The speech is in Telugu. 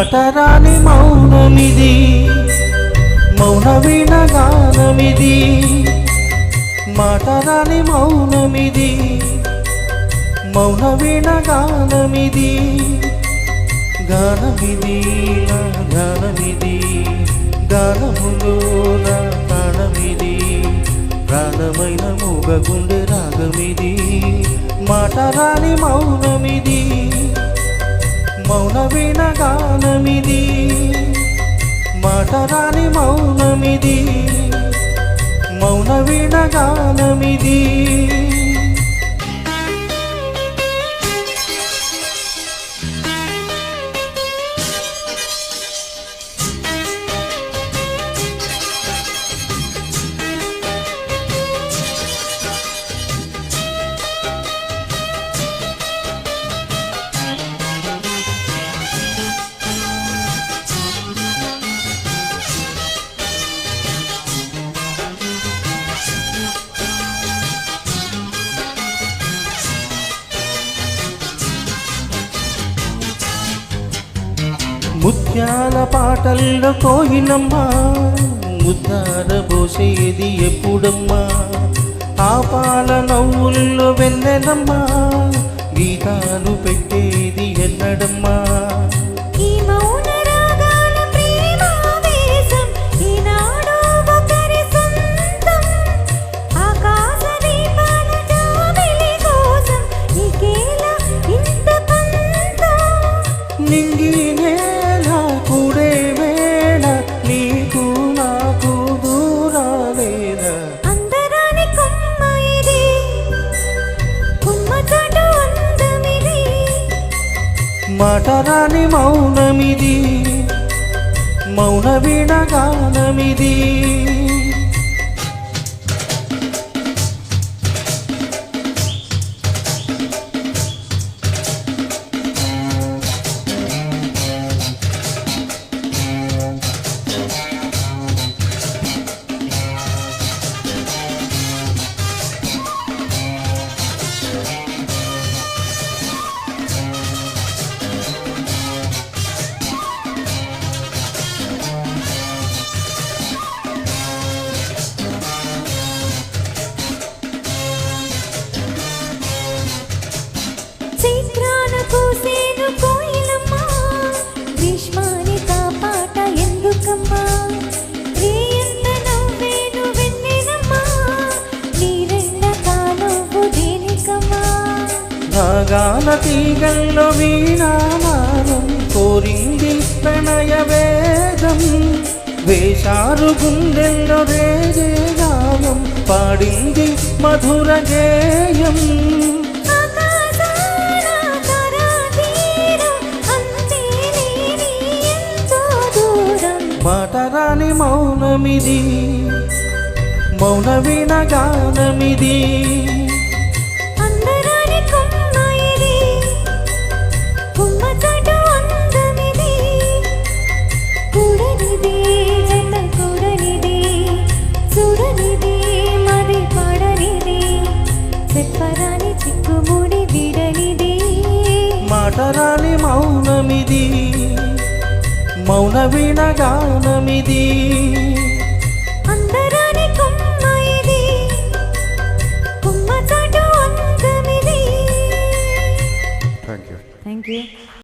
మాటరాని మౌనమిది మౌన వీణ గానమిది మాటరాని మౌనమిది మౌన వీణ గానమిది గానమిది నా గానమిది గానములో నా ప్రాణమిది ప్రాణమైన మూగ గుండె రాగమిది మాటరాని మౌనమిది మౌన వీణ గానమిది మాటరాని మౌనమిది మౌన వీణ గానమిది ముత్యాల పాటల్లో కోయినమ్మా ముద్దార పోసేది ఎప్పుడమ్మా ఆ పాల నవ్వుల్లో వెన్నెలమ్మా గీతాలు పెట్టేది ఎన్నడమ్మా నింగి నేల కూడే వేళ నీకు నాకు దూరాలేద అందరాని కొమ్మ ఇది కొమ్మ చాటు అందమిది మాటరాని మౌనమిది మౌన వీణ గానమిది గాన తీగల్లో వీణానాదం కోరింది ప్రణయ వేదం వేశారు గుండెల్లో రేగే గానం పాడింది మధుర గేయం మాటరాని మౌనమిది మౌన వీణ గానమిది మాటరాని మౌనమిది మౌన వీణ గానమిది అందరాని కొమ్మ ఇది కొమ్మ చాటు అందమిది. Thank you.